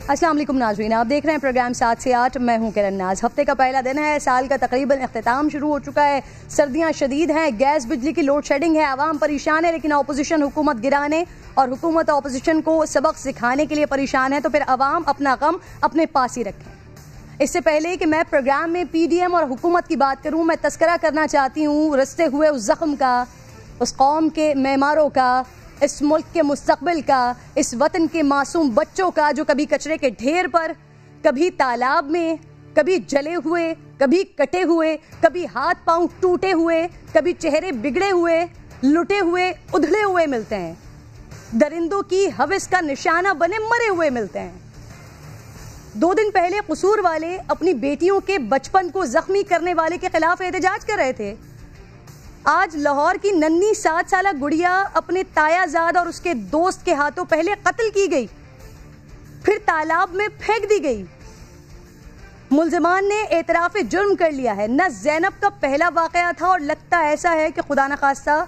अस्सलाम वालेकुम नाज़रीन, आप देख रहे हैं प्रोग्राम 7 से 8। मैं हूं किरण नाज। हफ्ते का पहला दिन है, साल का तकरीबन अख्तिताम शुरू हो चुका है। सर्दियां शदीद हैं, गैस बिजली की लोड शेडिंग है, आवाम परेशान है, लेकिन अपोजिशन हुकूमत गिराने और हुकूमत अपोजिशन को सबक सिखाने के लिए परेशान है। तो फिर आवाम अपना गम अपने पास ही रखें। इससे पहले कि मैं प्रोग्राम में PDM और हुकूमत की बात करूँ, मैं तस्करा करना चाहती हूँ रसते हुए उस जख्म का, उस कौम के मेमारों का, इस मुल्क के मुस्तकबिल का, इस वतन के मासूम बच्चों का जो कभी कचरे के ढेर पर, कभी तालाब में, कभी जले हुए, कभी कटे हुए, कभी हाथ पांव टूटे हुए, कभी चेहरे बिगड़े हुए, लुटे हुए, उधड़े हुए मिलते हैं। दरिंदों की हविस का निशाना बने मरे हुए मिलते हैं। 2 दिन पहले कसूर वाले अपनी बेटियों के बचपन को जख्मी करने वाले के खिलाफ एहतजाज कर रहे थे। आज लाहौर की नन्ही 7 साला गुड़िया अपने तायाजाद और उसके दोस्त के हाथों पहले कत्ल की गई, फिर तालाब में फेंक दी गई। मुल्जिमान ने एतराफ जुर्म कर लिया है। न ज़ैनब का पहला वाकया था और लगता ऐसा है कि खुदा न खास्ता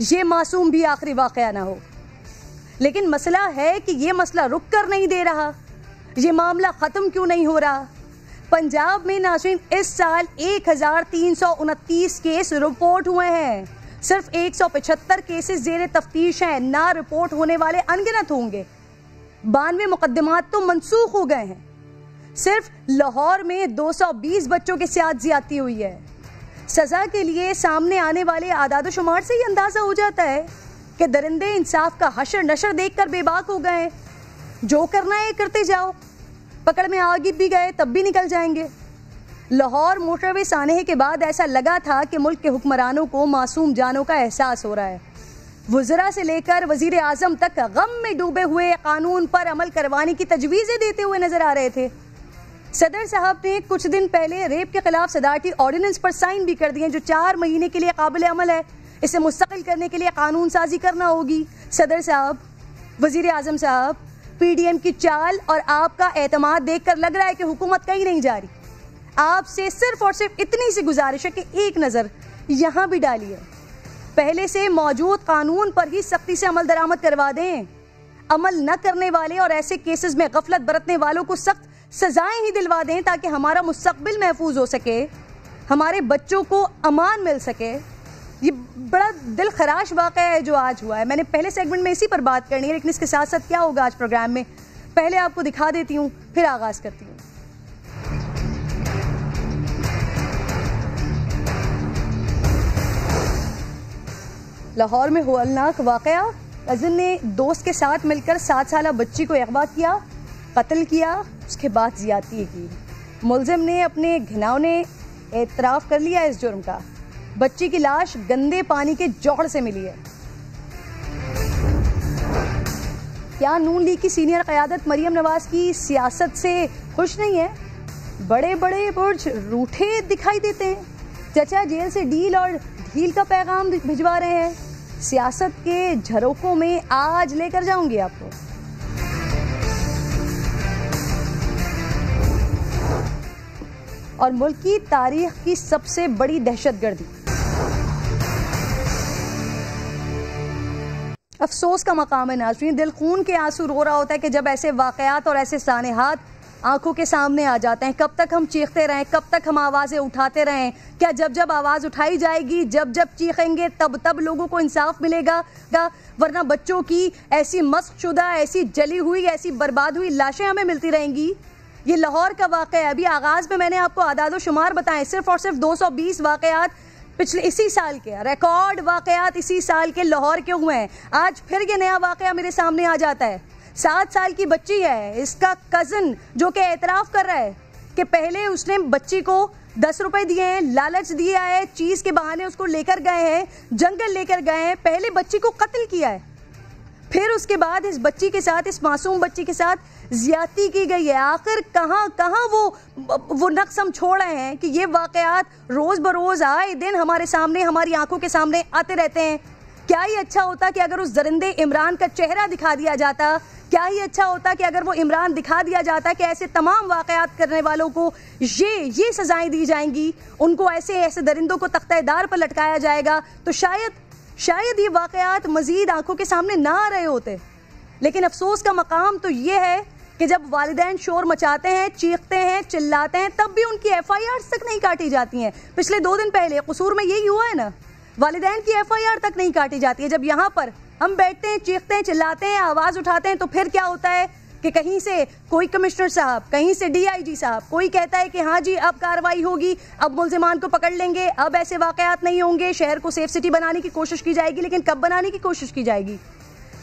ये मासूम भी आखिरी वाकया ना हो। लेकिन मसला है कि ये मसला रुक कर नहीं दे रहा, ये मामला ख़त्म क्यों नहीं हो रहा। पंजाब में नाज़रीन इस साल 1329 केस रिपोर्ट हुए हैं। सिर्फ 175 केसेस ज़ेरे तफ्तीश हैं, ना रिपोर्ट होने वाले अनगिनत होंगे। 92 मुकदमात तो मनसूख हो गए हैं। सिर्फ लाहौर में 220 बच्चों के साथ ज्यादती हुई है। सजा के लिए सामने आने वाले आदाद शुमार से ही अंदाजा हो जाता है कि दरिंदे इंसाफ का हशर नशर देखकर बेबाक हो गए। जो करना है करते जाओ, पकड़ में आगे भी गए तब भी निकल जाएंगे। लाहौर मोटरवे सानहे के बाद ऐसा लगा था कि मुल्क के हुक्मरानों को मासूम जानों का एहसास हो रहा है। वज़रा से लेकर वज़ीर आज़म तक गम में डूबे हुए कानून पर अमल करवाने की तजवीज़ें देते हुए नजर आ रहे थे। सदर साहब ने कुछ दिन पहले रेप के खिलाफ सदारती ऑर्डिनेंस पर साइन भी कर दिए, जो 4 महीने के लिए काबिल अमल है। इसे मुस्तकिल करने के लिए कानून साजी करना होगी। सदर साहब, वज़ीर आज़म साहब, PDM की चाल और आपका एतमाद देखकर लग रहा है कि हुकूमत कहीं नहीं जा रही। आपसे सिर्फ और सिर्फ इतनी सी गुजारिश है कि एक नज़र यहाँ भी डालिए। पहले से मौजूद कानून पर ही सख्ती से अमल दरामद करवा दें। अमल न करने वाले और ऐसे केसेस में गफलत बरतने वालों को सख्त सजाएं ही दिलवा दें, ताकि हमारा मुस्तकबिल महफूज हो सके, हमारे बच्चों को अमान मिल सके। ये बड़ा दिल खराश वाक़या है जो आज हुआ है। मैंने पहले सेगमेंट में इसी पर बात करनी है, लेकिन इसके साथ साथ क्या होगा आज प्रोग्राम में, पहले आपको दिखा देती हूँ, फिर आगाज़ करती हूँ। लाहौर में होलनाक वाक़या। कज़न ने दोस्त के साथ मिलकर 7 साला बच्ची को अगवा किया, कत्ल किया, उसके बाद ज़्यादती की। मुलजिम ने अपने घिनौने एतराफ़ कर लिया इस जुर्म का। बच्ची की लाश गंदे पानी के जौहर से मिली है। क्या नून लीग की सीनियर क़यादत मरियम नवाज की सियासत से खुश नहीं है? बड़े बड़े बुर्ज रूठे दिखाई देते हैं। चचा जेल से डील और ढील का पैगाम भिजवा रहे हैं। सियासत के झरोकों में आज लेकर जाऊंगी आपको। और मुल्क की तारीख की सबसे बड़ी दहशतगर्दी। अफसोस का मकाम है नाज़रीन, दिल खून के आंसू रो रहा होता है कि जब ऐसे वाक़यात और ऐसे सानेहात आंखों के सामने आ जाते हैं। कब तक हम चीखते रहें, कब तक हम आवाज़ें उठाते रहें? क्या जब जब आवाज़ उठाई जाएगी, जब जब चीखेंगे, तब तब लोगों को इंसाफ मिलेगा? वरना बच्चों की ऐसी मस्कशुदा, ऐसी जली हुई, ऐसी बर्बाद हुई लाशें हमें मिलती रहेंगी। ये लाहौर का वाक़या है। अभी आगाज़ में मैंने आपको आदाद शुमार बताएं, सिर्फ और सिर्फ 220 वाक़यात पिछले इसी साल के, रिकॉर्ड वाक़यात इसी साल के लाहौर के हुए हैं। आज फिर ये नया वाक़या मेरे सामने आ जाता है। 7 साल की बच्ची है, इसका कज़न जो कि एतराफ़ कर रहा है कि पहले उसने बच्ची को 10 रुपए दिए हैं, लालच दिया है, चीज़ के बहाने उसको लेकर गए हैं, जंगल लेकर गए हैं, पहले बच्ची को कत्ल किया है, फिर उसके बाद इस बच्ची के साथ, इस मासूम बच्ची के साथ ज्यादती की गई है। आखिर कहाँ कहाँ वो नक्श हम छोड़ रहे हैं कि ये वाक़यात रोज़ बरोज़ आए दिन हमारे सामने, हमारी आंखों के सामने आते रहते हैं। क्या ही अच्छा होता कि अगर उस दरिंदे इमरान का चेहरा दिखा दिया जाता, क्या ही अच्छा होता कि अगर वो इमरान दिखा दिया जाता कि ऐसे तमाम वाक़यात करने वालों को ये सजाएं दी जाएंगी, उनको ऐसे दरिंदों को तख्ते-ए-दार पर लटकाया जाएगा, तो शायद ये वाक़यात मज़ीद आंखों के सामने ना आ रहे होते। लेकिन अफसोस का मकाम तो ये है कि जब वालिदैन शोर मचाते हैं, चीखते हैं, चिल्लाते हैं, तब भी उनकी FIR तक नहीं काटी जाती हैं। पिछले 2 दिन पहले कसूर में यही हुआ है ना, वालिदैन की FIR तक नहीं काटी जाती है। जब यहाँ पर हम बैठते हैं, चीखते हैं, चिल्लाते हैं, आवाज़ उठाते हैं, तो फिर क्या होता है कि कहीं से कोई कमिश्नर साहब, कहीं से DIG साहब, कोई कहता है कि हाँ जी अब कार्रवाई होगी, अब मुल्जिमान को पकड़ लेंगे, अब ऐसे वाकयात नहीं होंगे, शहर को सेफ सिटी बनाने की कोशिश की जाएगी। लेकिन कब बनाने की कोशिश की जाएगी,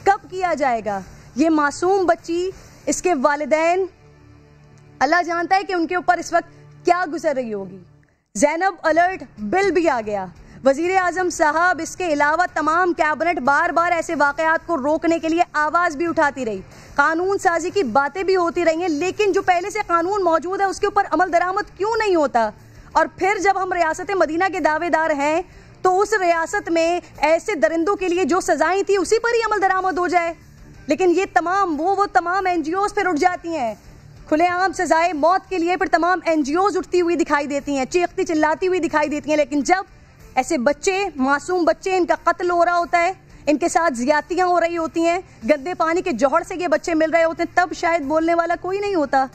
कब किया जाएगा? ये मासूम बच्ची, इसके वालिदैन, अल्लाह जानता है कि उनके ऊपर इस वक्त क्या गुजर रही होगी। ज़ैनब अलर्ट बिल भी आ गया, वजीर आजम साहब, इसके अलावा तमाम कैबिनेट बार बार ऐसे वाकयात को रोकने के लिए आवाज़ भी उठाती रही, कानून साजी की बातें भी होती रही हैं, लेकिन जो पहले से कानून मौजूद है उसके ऊपर अमल दरामद क्यों नहीं होता? और फिर जब हम रियासत मदीना के दावेदार हैं तो उस रियासत में ऐसे दरिंदों के लिए जो सजाएं थी उसी पर ही अमल दरामद हो जाए। लेकिन ये तमाम वो तमाम NGOs फिर उठ जाती हैं खुलेआम सजाए मौत के लिए, फिर तमाम NGOs उठती हुई दिखाई देती हैं, चीखती चिल्लाती हुई दिखाई देती हैं। लेकिन जब ऐसे बच्चे, मासूम बच्चे, इनका कत्ल हो रहा होता है, इनके साथ ज्यादतियां हो रही होती हैं, गंदे पानी के जौहर से ये बच्चे मिल रहे होते हैं, तब शायद बोलने वाला कोई नहीं होता,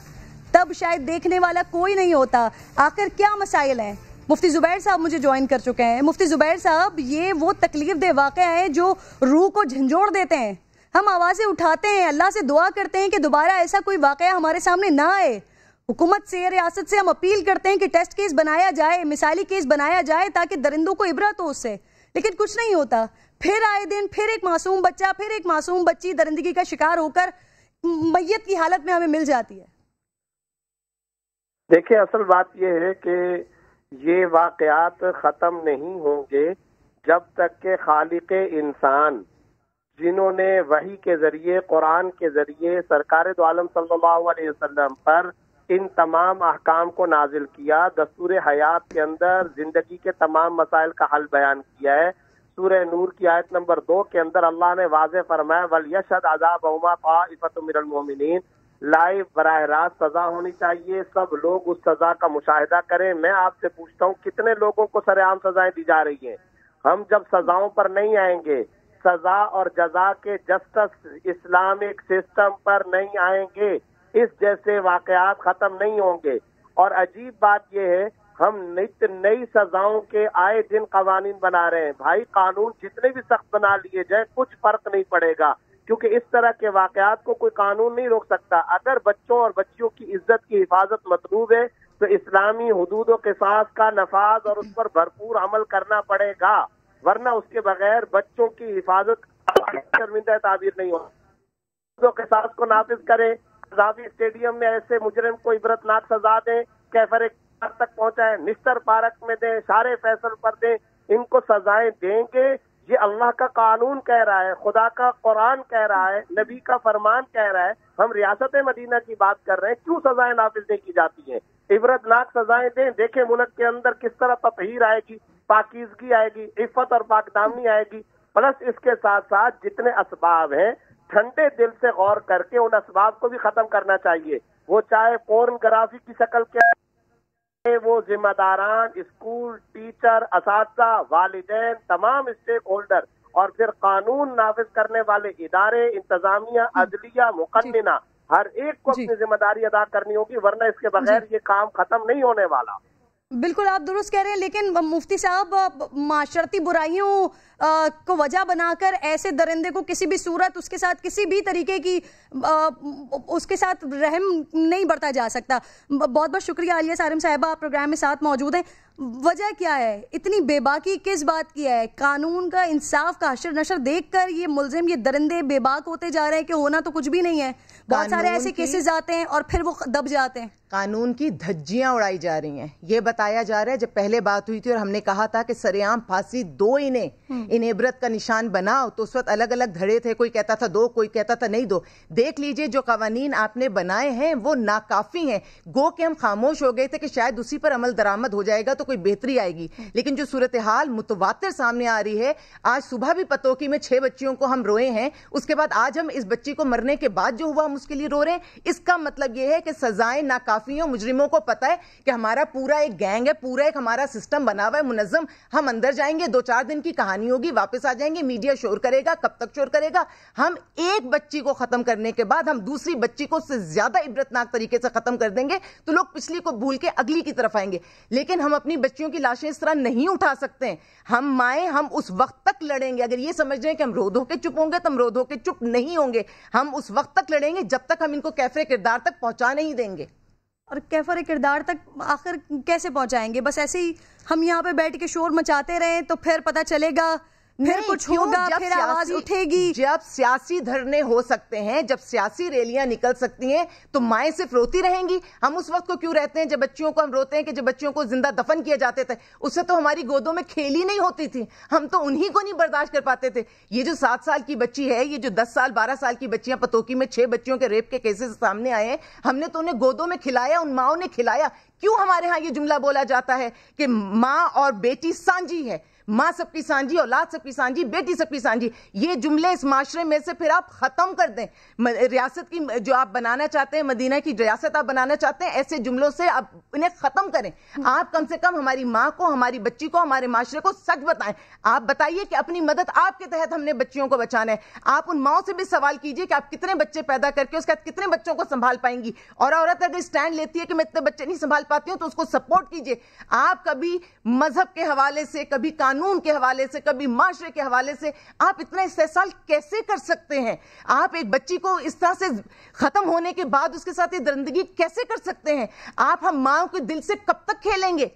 तब शायद देखने वाला कोई नहीं होता। आखिर क्या मसाइल हैं? मुफ्ती ज़ुबैर साहब मुझे ज्वाइन कर चुके हैं। मुफ्ती ज़ुबैर साहब, ये वो तकलीफ दे वाक़या है जो रूह को झंझोड़ देते हैं। हम आवाज़ें उठाते हैं, अल्लाह से दुआ करते हैं कि दोबारा ऐसा कोई वाक़या हमारे सामने ना आए। हुकूमत से, रियासत से हम अपील करते हैं कि टेस्ट केस बनाया जाए, मिसाली केस बनाया जाए ताकि दरिंदों को इबरत हो उससे, लेकिन कुछ नहीं होता। फिर आए दिन फिर एक मासूम बच्चा, फिर एक मासूम बच्ची दरिंदगी का शिकार होकर मैयत की हालत में हमें मिल जाती है। देखिए, असल बात यह है कि ये वाक़यात ख़त्म नहीं होंगे जब तक के खालिक़े इंसान, जिन्होंने वही के ज़रिए, कुरान के ज़रिए सरकार दो आलम सल्लल्लाहु अलैहि वसल्लम पर इन तमाम अहकाम को नाजिल किया, दस्तूर हयात के अंदर ज़िंदगी के तमाम मसाइल का हल बयान किया है। सूरह नूर की आयत नंबर 2 के अंदर अल्लाह ने वाज़ेह फरमाया, वल यशहद अज़ाबहुमा ताइफ़तुम मिनल मोमिनीन, लाइव बराह रास्त सजा होनी चाहिए, सब लोग उस सजा का मुशाहिदा करें। मैं आपसे पूछता हूँ, कितने लोगों को सरेआम सजाएं दी जा रही हैं? हम जब सजाओं पर नहीं आएंगे, सजा और जजा के जस्टिस इस्लामिक सिस्टम पर नहीं आएंगे, इस जैसे वाकयात खत्म नहीं होंगे। और अजीब बात यह है, हम नित्य नई सजाओं के आए दिन कवानीन बना रहे हैं। भाई, कानून जितने भी सख्त बना लिए जाए कुछ फर्क नहीं पड़ेगा, क्योंकि इस तरह के वाकयात को कोई कानून नहीं रोक सकता। अगर बच्चों और बच्चियों की इज्जत की हिफाजत मतलूब है तो इस्लामी हुदूद व क़िसास का नफाज और उस पर भरपूर अमल करना पड़ेगा, वरना उसके बगैर बच्चों की हिफाजत शर्मिंदा ताबीर नहीं होगी। तो क़िसास को नाफिज करें, क़ज़ाफ़ी स्टेडियम में ऐसे मुजरिम को इबरतनाक सजा दें, कैफर तक पहुंचाएं, निश्तर पार्क में दें, शारे फैसल पर दें, इनको सजाएं देंगे। ये अल्लाह का कानून कह रहा है, खुदा का कुरान कह रहा है, नबी का फरमान कह रहा है। हम रियासत मदीना की बात कर रहे हैं, क्यों सजाएं नाफिज नहीं की जाती हैं? इबरतनाक सजाएं दें। देखें मुल्क के अंदर किस तरह ततहीर आएगी, पाकीज़गी आएगी, इफ़्फ़त और पाकदामनी आएगी। प्लस इसके साथ साथ जितने असबाब हैं, ठंडे दिल से गौर करके उन असबाब को भी खत्म करना चाहिए। वो चाहे पोर्नोग्राफी की शक्ल के, वो जिम्मेदारान, स्कूल, टीचर, असातिज़ा, वालिदैन, तमाम स्टेक होल्डर और फिर कानून नाफिज करने वाले इदारे, इंतजामिया, अदलिया, मुकन्निना, हर एक को अपनी जिम्मेदारी अदा करनी होगी, वरना इसके बगैर ये काम खत्म नहीं होने वाला। बिल्कुल आप दुरुस्त कह रहे हैं, लेकिन मुफ्ती साहब, माशरती बुराइयों को वजह बनाकर ऐसे दरिंदे को किसी भी सूरत, उसके साथ किसी भी तरीके की उसके साथ रहम नहीं बरता जा सकता। बहुत बहुत शुक्रिया आलिया सारिम साहिबा, आप प्रोग्राम में साथ मौजूद हैं। वजह क्या है, इतनी बेबाकी किस बात की है? कानून का, इंसाफ का हशर नशर देखकर ये मुलजिम, ये दरिंदे बेबाक होते जा रहे हैं कि होना तो कुछ भी नहीं है। बहुत सारे ऐसे केसेस आते हैं और फिर वो दब जाते हैं। कानून की धज्जियां उड़ाई जा रही हैं। ये बताया जा रहा है, जब पहले बात हुई थी और हमने कहा था कि सरेआम फांसी दो, इन्हें इबरत का निशान बनाओ, तो उस वक्त अलग अलग धड़े थे, कोई कहता था दो, कोई कहता था नहीं दो। देख लीजिए, जो कवानीन आपने बनाए हैं वो नाकाफी हैं। गो के हम खामोश हो गए थे कि शायद उसी पर अमल दरामद हो जाएगा तो कोई बेहतरी आएगी। लेकिन जो सूरत हाल मुतवातिर सामने आ रही है, आज सुबह भी पतोकी में 6 बच्चियों को हम रोए हैं, उसके बाद आज हम इस बच्ची को मरने के बाद जो हुआ हम उसके लिए रो रहे हैं। इसका मतलब यह है कि सजाएं नाकाफी हैं। मुजरिमों को पता है कि हमारा पूरा एक गैंग है, पूरा एक हमारा सिस्टम बना हुआ है मुनज़्ज़म। हम अंदर जाएंगे, 2-4 दिन की कहानी होगी, वापस आ जाएंगे, मीडिया शोर करेगा, कब तक शोर करेगा। हम एक बच्ची को खत्म करने के बाद हम दूसरी बच्ची को उससे ज्यादा इबरतनाक तरीके से खत्म कर देंगे तो लोग पिछली को भूल के अगली की तरफ आएंगे। लेकिन हम अपनी बच्चियों की लाशें इस तरह नहीं उठा सकते हैं। हम माएं, हम उस वक्त तक लड़ेंगे। अगर ये समझ रहे हैं कि हम रो धो के चुप होंगे तो हम रो धो के चुप नहीं होंगे। हम उस वक्त तक लड़ेंगे जब तक हम इनको कैफरे किरदार तक पहुंचा नहीं देंगे। और कैफरे किरदार तक आखिर कैसे पहुंचाएंगे? बस ऐसे ही हम यहाँ पे बैठ के शोर मचाते रहें तो फिर पता चलेगा, फिर कुछ होगा, फिर आवाज उठेगी। जब सियासी धरने हो सकते हैं, जब सियासी रैलियां निकल सकती हैं, तो माएं सिर्फ रोती रहेंगी। हम उस वक्त को क्यों रहते हैं जब बच्चियों को हम रोते हैं कि जब बच्चियों को जिंदा दफन किया जाते थे, उससे तो हमारी गोदों में खेल ही नहीं होती थी। हम तो उन्हीं को नहीं बर्दाश्त कर पाते थे। ये जो 7 साल की बच्ची है, ये जो 10 साल 12 साल की बच्चियां पतोकी में 6 बच्चियों के रेप के केसेस सामने आए हैं, हमने तो उन्हें गोदों में खिलाया, उन माओं ने खिलाया। क्यों हमारे यहां ये जुमला बोला जाता है कि मां और बेटी सांझी है, मां सबकी सांझी, औलाद सबकी सांझी, बेटी सबकी सांझी? ये जुमले इस माशरे में से फिर आप खत्म कर दें। रियासत की जो आप बनाना चाहते हैं, मदीना की रियासत आप बनाना चाहते हैं, ऐसे जुमलों से आप इन्हें खत्म करें। आप कम से कम हमारी मां को, हमारी बच्ची को, हमारे माशरे को सच बताएं। आप बताइए कि अपनी मदद आपके तहत हमने बच्चियों को बचाना है। आप उन माओं से भी सवाल कीजिए कि आप कितने बच्चे पैदा करके उसके बाद कितने बच्चों को संभाल पाएंगी। और औरत अगर स्टैंड लेती है कि मैं इतने बच्चे नहीं संभाल पाती हूं तो उसको सपोर्ट कीजिए। आप कभी मजहब के हवाले से, कभी कानून के हवाले से, कभी माशरे के हवाले से आप इतना इस्तेसाल कैसे कर सकते हैं? आप एक बच्ची को इस तरह से खत्म होने के बाद उसके साथ ये दरिंदगी कैसे कर सकते हैं? आप हम माओं के दिल से कब तक खेलेंगे?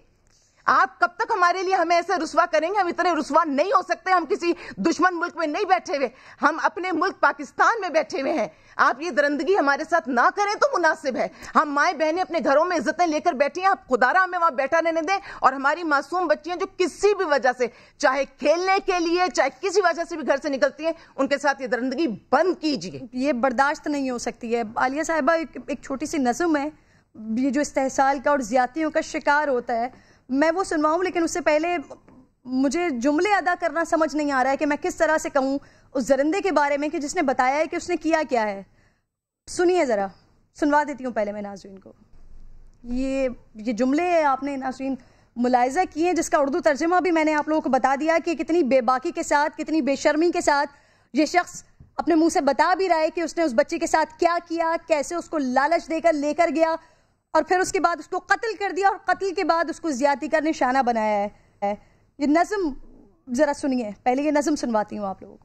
आप कब तक हमारे लिए हमें ऐसे रुस्वा करेंगे? हम इतने रुस्वा नहीं हो सकते। हम किसी दुश्मन मुल्क में नहीं बैठे हुए, हम अपने मुल्क पाकिस्तान में बैठे हुए हैं। आप ये दरिंदगी हमारे साथ ना करें तो मुनासिब है। हम माए बहनें अपने घरों में इज्जतें लेकर बैठी हैं, आप खुदारा हमें वहां बैठा रहने दें। और हमारी मासूम बच्चियां जो किसी भी वजह से, चाहे खेलने के लिए, चाहे किसी वजह से भी घर से निकलती हैं, उनके साथ ये दरिंदगी बंद कीजिए। ये बर्दाश्त नहीं हो सकती है। आलिया साहिबा, एक छोटी सी नज़्म है, ये जो इस्तेहसाल का और ज्यादतियों का शिकार होता है, मैं वो सुनवाऊं, लेकिन उससे पहले मुझे जुमले अदा करना समझ नहीं आ रहा है कि मैं किस तरह से कहूं उस दरिंदे के बारे में कि जिसने बताया है कि उसने किया क्या है। सुनिए जरा, सुनवा देती हूँ पहले मैं नाज़रीन को। ये जुमले आपने नाज़रीन मुलाहिज़ा किए हैं, जिसका उर्दू तर्जुमा भी मैंने आप लोगों को बता दिया कि कितनी बेबाकी के साथ, कितनी बेशर्मी के साथ ये शख्स अपने मुंह से बता भी रहा है कि उसने उस बच्ची के साथ क्या किया, कैसे उसको लालच देकर लेकर गया और फिर उसके बाद उसको कत्ल कर दिया और कत्ल के बाद उसको ज़्यादती का निशाना बनाया है। ये नज़्म जरा सुनिए, पहले ये नज़्म सुनवाती हूँ आप लोगों को।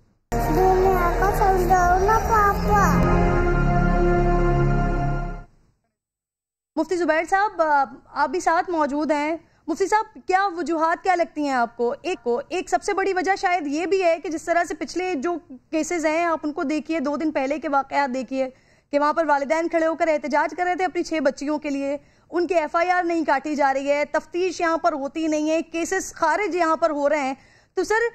मुफ्ती ज़ुबैर साहब, आप भी साथ मौजूद हैं। मुफ्ती साहब, क्या वजूहात क्या लगती हैं आपको? एक सबसे बड़ी वजह शायद ये भी है कि जिस तरह से पिछले जो केसेस हैं आप उनको देखिए, 2 दिन पहले के वाक़यात देखिए कि वहाँ पर वालिदैन खड़े होकर एहतजाज कर रहे थे अपनी 6 बच्चियों के लिए, उनकी FIR नहीं काटी जा रही है, तफ्तीश यहाँ पर होती नहीं है, केसेस खारिज यहाँ पर हो रहे हैं। तो सर,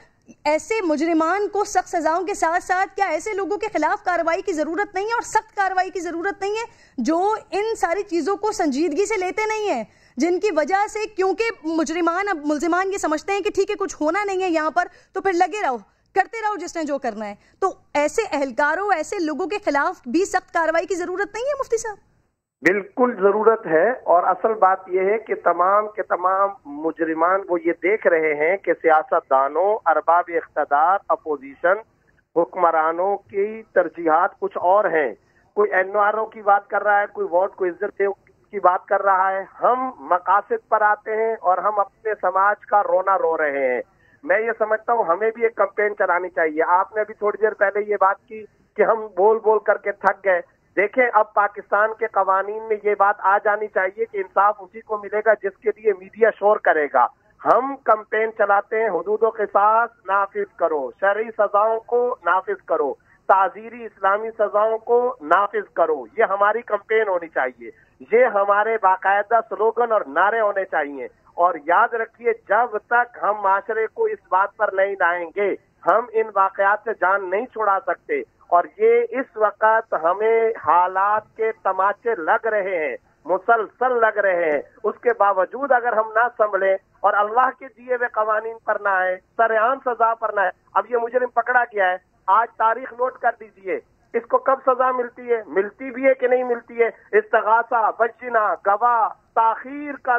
ऐसे मुजरिमान को सख्त सजाओं के साथ साथ क्या ऐसे लोगों के खिलाफ कार्रवाई की जरूरत नहीं है और सख्त कार्रवाई की जरूरत नहीं है जो इन सारी चीजों को संजीदगी से लेते नहीं है, जिनकी वजह से, क्योंकि मुजरिमान अब मुल्जिमान ये समझते हैं कि ठीक है कुछ होना नहीं है यहाँ पर तो फिर लगे रहो, करते रहो जिसने जो करना है। तो ऐसे एहलकारों, ऐसे लोगों के खिलाफ भी सख्त कार्रवाई की जरूरत नहीं है मुफ्ती साहब? बिल्कुल जरूरत है। और असल बात यह है कि तमाम के तमाम मुजरिमान वो ये देख रहे हैं कि सियासतदानों, अरबाब इख्तदार, अपोजिशन, हुक्मरानों की तरजीहात कुछ और हैं। कोई NRO की बात कर रहा है, कोई वोट को इज्जत की बात कर रहा है। हम मकासद पर आते हैं और हम अपने समाज का रोना रो रहे हैं। मैं ये समझता हूँ हमें भी एक कैंपेन चलानी चाहिए। आपने अभी थोड़ी देर पहले ये बात की कि हम बोल बोल करके थक गए। देखें, अब पाकिस्तान के कवानीन में ये बात आ जानी चाहिए कि इंसाफ उसी को मिलेगा जिसके लिए मीडिया शोर करेगा। हम कैंपेन चलाते हैं, हुदूद व क़िसास नाफिज करो, शरई सजाओं को नाफिज करो, ताज़ीरी इस्लामी सजाओं को नाफिज करो। ये हमारी कैंपेन होनी चाहिए, ये हमारे बाकायदा स्लोगन और नारे होने चाहिए। और याद रखिए, जब तक हम माशरे को इस बात पर नहीं लाएंगे, हम इन वाकयात से जान नहीं छुड़ा सकते। और ये इस वक्त हमें हालात के तमाचे लग रहे हैं। मुसलसल लग रहे हैं, उसके बावजूद अगर हम ना संभले और अल्लाह के दिए हुए कवानीन पर ना आए, सरेआम सजा पर ना आए। अब ये मुजरिम पकड़ा गया है, आज तारीख नोट कर दीजिए, इसको कब सजा मिलती है, मिलती भी है कि नहीं मिलती है। इस्तगासा, बचना, गवाह, ताखीर का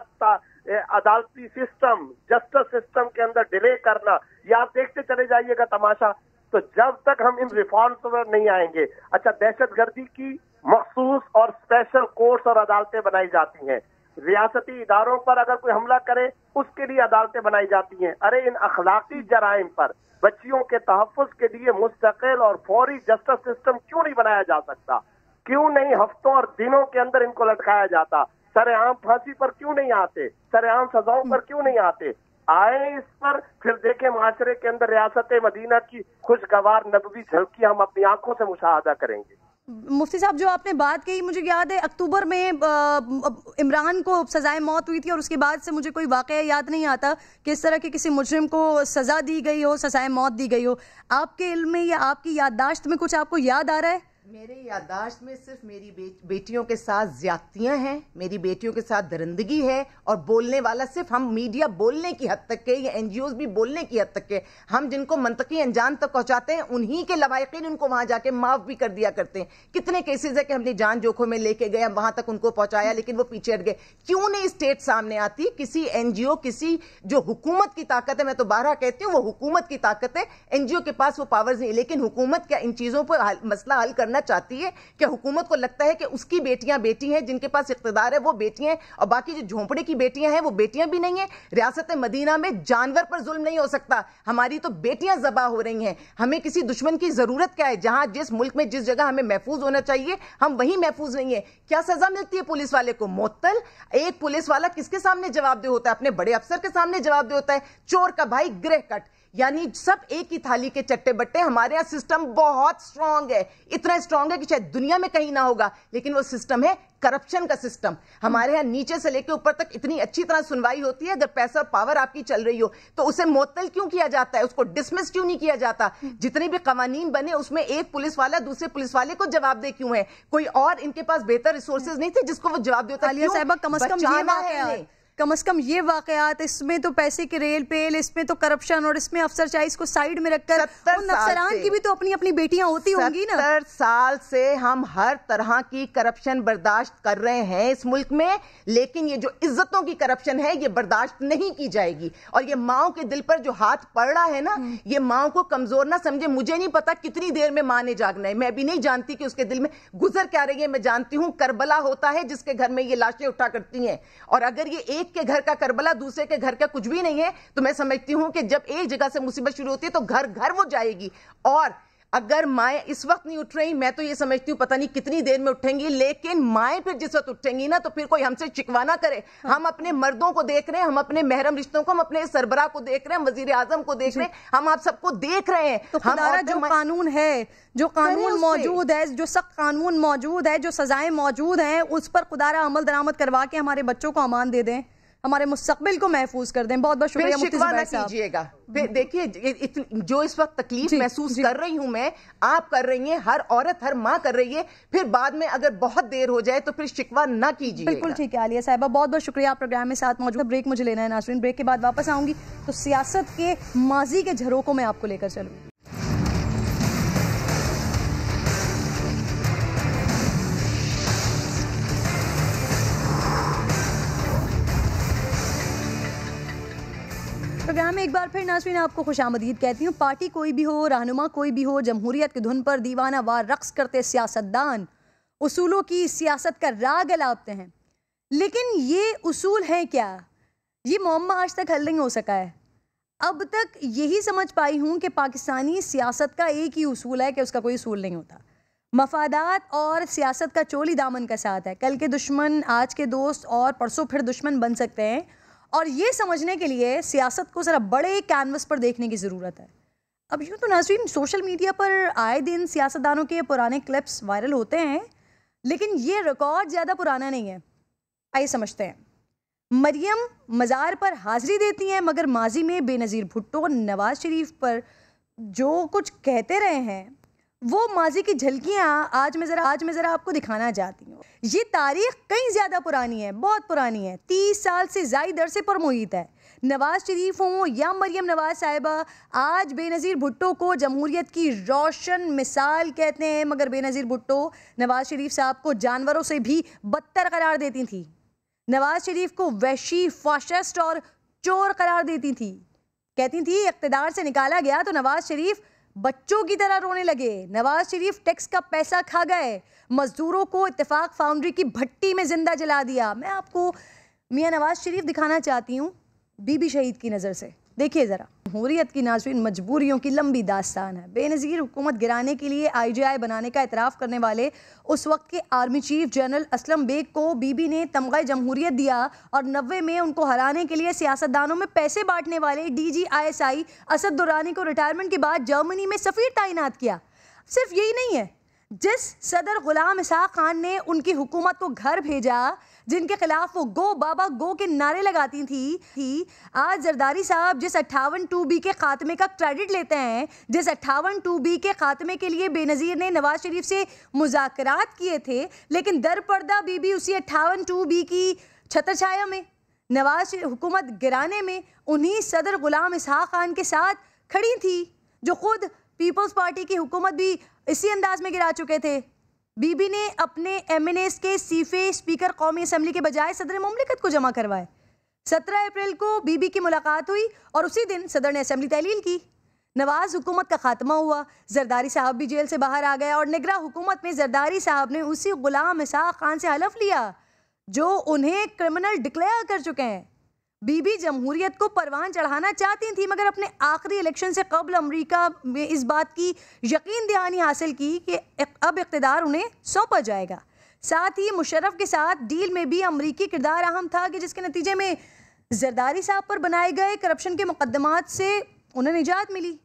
अदालती सिस्टम, जस्टिस सिस्टम के अंदर डिले करना, ये आप देखते चले जाइएगा तमाशा। तो जब तक हम इन रिफॉर्म्स पर नहीं आएंगे, अच्छा दहशतगर्दी की मखसूस और स्पेशल कोर्ट्स और अदालतें बनाई जाती हैं, रियासती इदारों पर अगर कोई हमला करे उसके लिए अदालतें बनाई जाती हैं। अरे इन अखलाकी जराइम पर बच्चियों के तहफ़्फ़ुज़ के लिए मुस्तकिल और फौरी जस्टिस सिस्टम क्यों नहीं बनाया जा सकता? क्यों नहीं हफ्तों और दिनों के अंदर इनको लटकाया जाता? सरेआम फांसी पर क्यों नहीं आते? सरेआम सजाओं पर क्यों नहीं आते? आए इस पर, फिर देखें माशरे के अंदर रियासत मदीना की खुशगवार नबवी झलकी हम अपनी आंखों से मुशाहदा करेंगे। मुफ्ती साहब, जो आपने बात कही, मुझे याद है अक्टूबर में इमरान को सजाए मौत हुई थी और उसके बाद से मुझे कोई वाकया याद नहीं आता कि इस तरह के किसी मुजरिम को सजा दी गई हो, सजाए मौत दी गई हो। आपके इल्म में या आपकी याददाश्त में कुछ आपको याद आ रहा है? मेरे याददाश्त में सिर्फ मेरी बेटियों के साथ ज्यादतियां हैं, मेरी बेटियों के साथ दरिंदगी है, और बोलने वाला सिर्फ हम मीडिया बोलने की हद तक के, या एनजीओज भी बोलने की हद तक के, हम जिनको मंतकी अंजाम तक पहुंचाते हैं उन्हीं के लवायकीन उनको वहां जाके माफ भी कर दिया करते हैं। कितने केसेज है कि हमने जान जोखों में लेके गए, वहां तक उनको पहुंचाया, लेकिन वो पीछे हट गए। क्यों नहीं स्टेट सामने आती? किसी एनजीओ, किसी जो हुकूमत की ताकत है, मैं तो बारहा कहती हूँ वो हुकूमत की ताकत है, एनजीओ के पास वो पावर्स नहीं, लेकिन हुकूमत क्या इन चीजों पर मसला हल करना चाहती है? कि हुकूमत को लगता है कि उसकी बेटियां बेटी हैं, जिनके पास इख्तिदार है वो बेटियां, और बाकी जो झोंपड़े की बेटियां हैं वो बेटियां भी नहीं है। रियासत मदीना में जानवर पर जुल्म नहीं हो सकता, हमारी तो बेटियां ज़बा हो रही हैं। हमें किसी दुश्मन की जरूरत क्या है? जहां जिस मुल्क में जिस जगह हमें महफूज होना चाहिए हम वहीं महफूज नहीं है। क्या सजा मिलती है पुलिस वाले को? मुअत्तल। एक पुलिस वाला किसके सामने जवाबदेह होता है? अपने बड़े अफसर के सामने जवाबदेह होता है। चोर का भाई गृह कट, यानी सब एक ही थाली के चट्टे बट्टे। हमारे यहाँ सिस्टम बहुत स्ट्रांग है, इतना स्ट्रांग है कि शायद दुनिया में कहीं ना होगा, लेकिन वो सिस्टम है करप्शन का सिस्टम। हमारे यहाँ नीचे से लेकर ऊपर तक इतनी अच्छी तरह सुनवाई होती है, अगर पैसा और पावर आपकी चल रही हो तो उसे मुअत्तल क्यों किया जाता है? उसको डिसमिस क्यों नहीं किया जाता? जितने भी कवानीन बने उसमें एक पुलिस वाला दूसरे पुलिस वाले को जवाबदेह क्यों है? कोई और इनके पास बेहतर रिसोर्सेज नहीं थे जिसको वो जवाब देता? कम से कम ये वाकयात, इसमें तो पैसे के रेल पेल, इसमें तो करप्शन, और इसमें अफसरशाही को साइड में रखकर उन अफसरान की भी तो अपनी अपनी बेटियां होती होंगी ना। 70 साल से हम हर तरह की करप्शन बर्दाश्त कर रहे हैं इस मुल्क में, लेकिन ये जो इज्जतों की करप्शन है ये बर्दाश्त नहीं की जाएगी। और ये माओ के दिल पर जो हाथ पड़ रहा है ना, ये माओ को कमजोर ना समझे। मुझे नहीं पता कितनी देर में मां ने जागना है, मैं भी नहीं जानती कि उसके दिल में गुजर क्या रही है। मैं जानती हूं करबला होता है जिसके घर में ये लाशें उठा करती हैं, और अगर ये एक के घर का करबला दूसरे के घर का कुछ भी नहीं है तो मैं समझती हूं कि जब एक जगह से मुसीबत शुरू होती है तो घर घर वो जाएगी। और अगर माएँ इस वक्त नहीं उठ रही, मैं तो ये समझती हूँ पता नहीं कितनी देर में उठेंगी, लेकिन माएँ फिर जिस वक्त उठेंगी ना तो फिर कोई हमसे शिकवा ना करे। हम अपने मर्दों को देख रहे हैं, हम अपने महरम रिश्तों को, हम अपने सरबराह को देख रहे हैं, वजीर आजम को देख रहे हैं, हम आप सबको देख रहे हैं। तो खुदारा जो कानून है, जो कानून मौजूद है, जो सख्त कानून मौजूद है, जो सजाएं मौजूद हैं, उस पर खुदारा अमल दरामद करवा के हमारे बच्चों को अमान दे दें, हमारे मुस्तकबिल को महफूज कर दें। बहुत बहुत शुक्रिया मुफ्ती ज़ुबैर साहब। कीजिएगा। देखिए जो इस वक्त तकलीफ महसूस कर रही हूं मैं, आप कर रही हैं, हर औरत हर माँ कर रही है, फिर बाद में अगर बहुत देर हो जाए तो फिर शिकवा ना कीजिए। बिल्कुल ठीक है आलिया साहिबा, बहुत बहुत शुक्रिया। आप प्रोग्राम में साथ मौजूद। ब्रेक मुझे लेना है नाज़रीन, ब्रेक के बाद वापस आऊंगी तो सियासत के माजी के झरोकों में आपको लेकर चलूंगी। प्रोग्राम में एक बार फिर नाज़रीन आपको खुशामदीद कहती हूँ। पार्टी कोई भी हो, रहनुमा कोई भी हो, जमहूरियत की धुन पर दीवाना वार रक्स करते सियासतदान उसूलों की सियासत का राग अलापते हैं, लेकिन ये उसूल हैं क्या? ये मुअम्मा आज तक हल नहीं हो सका है। अब तक यही समझ पाई हूँ कि पाकिस्तानी सियासत का एक ही उसूल है कि उसका कोई उसूल नहीं होता। मफादात और सियासत का चोली दामन का साथ है। कल के दुश्मन आज के दोस्त और परसों फिर दुश्मन बन सकते हैं, और ये समझने के लिए सियासत को ज़रा बड़े कैनवस पर देखने की ज़रूरत है। अब यूँ तो नाज़रीन सोशल मीडिया पर आए दिन सियासतदानों के पुराने क्लिप्स वायरल होते हैं, लेकिन ये रिकॉर्ड ज़्यादा पुराना नहीं है। आइए समझते हैं। मरियम मज़ार पर हाज़िरी देती हैं, मगर माजी में बेनज़ीर भुट्टो नवाज़ शरीफ पर जो कुछ कहते रहे हैं वो माजी की झलकियां आज मैं जरा आपको दिखाना चाहती हूँ। ये तारीख कहीं ज्यादा पुरानी है, बहुत पुरानी है, 30 साल से जायद अरसे पर मुहित है। नवाज शरीफ हों या मरियम नवाज साहिबा, आज बेनज़ीर भुट्टो को जमहूरियत की रोशन मिसाल कहते हैं, मगर बेनज़ीर भुट्टो नवाज शरीफ साहब को जानवरों से भी बदतर करार देती थी। नवाज शरीफ को वहशी, फाशिस्ट और चोर करार देती थी। कहती थी इक़्तिदार से निकाला गया तो नवाज शरीफ बच्चों की तरह रोने लगे। नवाज शरीफ टैक्स का पैसा खा गए, मजदूरों को इत्तेफाक फाउंड्री की भट्टी में जिंदा जला दिया। मैं आपको मियां नवाज शरीफ दिखाना चाहती हूँ बीबी शहीद की नज़र से। देखिए ज़रा, जमहूरियत की नाज़रीन मजबूरियों की लंबी दास्तान है। बेनज़ीर हुकूमत गिराने के लिए IGI बनाने का एतराफ़ करने वाले उस वक्त के army chief general Aslam Beg को बीबी ने तमगा जमहूरियत दिया और 90 में उनको हराने के लिए सियासतदानों में पैसे बांटने वाले DG ISI असद दुरानी को रिटायरमेंट के बाद जर्मनी में सफ़ीर तैनात किया। सिर्फ यही नहीं है, जिस सदर गुलाम इसहाक खान ने उनकी हुकूमत को घर भेजा, जिनके खिलाफ वो गो बाबा गो के नारे लगाती थी, आज जरदारी साहब जिस 58-2B के खात्मे का क्रेडिट लेते हैं, जिस 58-2B के खात्मे के लिए बेनज़ीर ने नवाज शरीफ से मुज़ाकरात किए थे, लेकिन दर पर्दा बीबी उसी 58-2B की छत्रछाया में नवाज हुकूमत गिराने में उन्हीं सदर गुलाम इसहाक खान के साथ खड़ी थी, जो खुद पीपल्स पार्टी की हुकूमत भी इसी अंदाज में गिरा चुके थे। बीबी ने अपने MNAs के सीफे स्पीकर कौमी असम्बली के बजाय सदर मुमलिकत को जमा करवाए। 17 अप्रैल को बीबी की मुलाकात हुई और उसी दिन सदर ने असम्बली तहलील की। नवाज हुकूमत का खात्मा हुआ, जरदारी साहब भी जेल से बाहर आ गए और निगरान हुकूमत में जरदारी साहब ने उसी गुलाम इसहाक खान से हलफ लिया जो उन्हें क्रिमिनल डिक्लेयर कर चुके हैं। बीबी जमहूरियत को परवान चढ़ाना चाहती थी, मगर अपने आखिरी इलेक्शन से कबल अमेरिका में इस बात की यकीन दहानी हासिल की कि अब इक़्तिदार उन्हें सौंपा जाएगा। साथ ही मुशर्रफ के साथ डील में भी अमरीकी किरदार अहम था कि जिसके नतीजे में जरदारी साहब पर बनाए गए करप्शन के मुकदमात से उन्हें निजात मिली।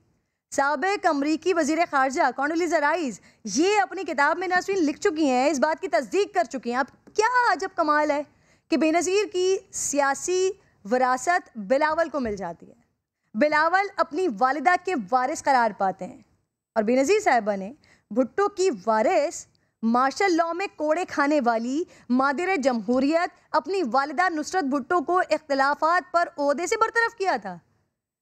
साबिक अमरीकी वज़ीर ख़ारजा कॉन्डोलीज़ा राइस ये अपनी किताब में नाज़रीन लिख चुकी हैं, इस बात की तस्दीक कर चुकी हैं। अब क्या अजब कमाल है कि बेनज़ीर की सियासी विरासत बिलावल को मिल जाती है। बिलावल अपनी वालिदा के वारिस करार पाते हैं और बेनज़ीर साहिबा ने भुट्टो की वारिस, मार्शल लॉ में कोड़े खाने वाली मादिर जमहूरियत अपनी वालिदा नुसरत भुट्टो को इख्तिलाफात पर ओहदे से बरतरफ किया था।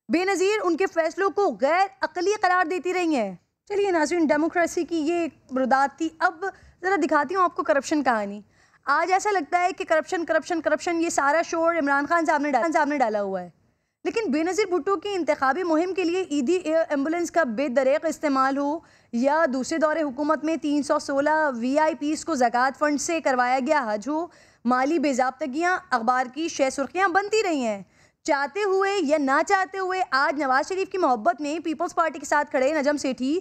बेनज़ीर उनके फैसलों को गैर अक़ली करार देती रही हैं। चलिए नाज़रीन, डेमोक्रेसी की ये रुदात थी। अब ज़रा दिखाती हूँ आपको करप्शन कहानी। आज ऐसा लगता है कि करप्शन ये सारा शोर इमरान खान साहब ने डाला हुआ है, लेकिन बेनज़ीर भुट्टो की इंतखाबी मुहिम के लिए ईदी एयर एम्बुलेंस का बेदरेक इस्तेमाल हो या दूसरे दौरे हुकूमत में 316 VIPs को ज़कात फ़ंड से करवाया गया हज हो, माली बेज़ाब्तगियाँ अखबार की शह सुर्खियाँ बनती रही हैं। चाहते हुए या ना चाहते हुए आज नवाज शरीफ की मोहब्बत में पीपल्स पार्टी के साथ खड़े नजम सेठी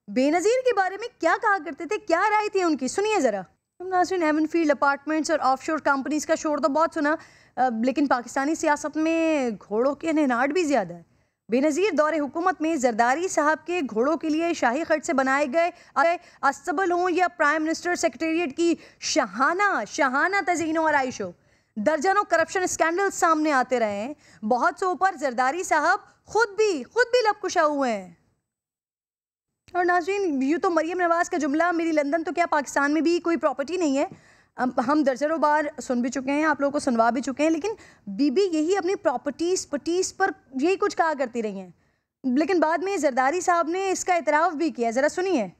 बेनज़ीर के बारे में क्या कहा करते थे, क्या राय थी उनकी, सुनिए ज़रा। नाज़रीन, हेवनफील्ड अपार्टमेंट्स और ऑफशोर कंपनीज का शोर तो बहुत सुना, लेकिन पाकिस्तानी सियासत में घोड़ों के निनाट भी ज़्यादा है। बेनज़ीर दौरे हुकूमत में जरदारी साहब के घोड़ों के लिए शाही खर्च से बनाए गए अस्तबल हों या प्राइम मिनिस्टर सेक्रेटेरिएट की शहाना तज़ीनो और आइशो, दर्जनों करप्शन स्कैंडल सामने आते रहे हैं। बहुत सौ पर जरदारी साहब खुद भी लबकुशा हुए हैं। और नाज़रीन, यूँ तो मरियम नवाज़ का जुमला मेरी लंदन तो क्या पाकिस्तान में भी कोई प्रॉपर्टी नहीं है, हम दर्जनों बार सुन भी चुके हैं, आप लोगों को सुनवा भी चुके हैं, लेकिन बीबी यही अपनी प्रॉपर्टीज़ पर यही कुछ कहा करती रही हैं। लेकिन बाद में जरदारी साहब ने इसका इतराफ़ भी किया। ज़रा सुनिए।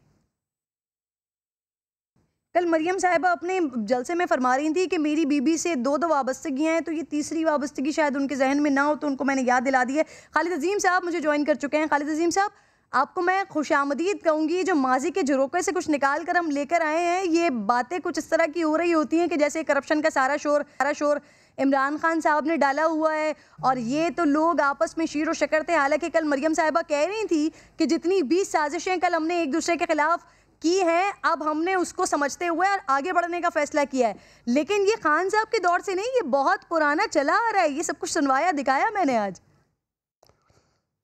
कल मरियम साहिबा अपने जलसे में फरमा रही थी कि मेरी बीबी से दो वाबस्तगियाँ हैं, तो ये तीसरी वाबस्तगी शायद उनके जहन में ना हो, तो उनको मैंने याद दिला दी है। खालिद अजीम साहब मुझे ज्वाइन कर चुके हैं। खालिद अजीम साहब, आपको मैं खुशामदीद कहूँगी। जो माजी के झरोके से कुछ निकाल कर हम लेकर आए हैं, ये बातें कुछ इस तरह की हो रही होती हैं कि जैसे करप्शन का सारा शोर इमरान खान साहब ने डाला हुआ है और ये तो लोग आपस में शीर व शकर थे। हालांकि कल मरियम साहिबा कह रही थी कि जितनी 20 साजिशें कल हमने एक दूसरे के खिलाफ की हैं, अब हमने उसको समझते हुए और आगे बढ़ने का फैसला किया है। लेकिन ये खान साहब के दौर से नहीं, ये बहुत पुराना चला आ रहा है। ये सब कुछ सुनवाया दिखाया मैंने आज।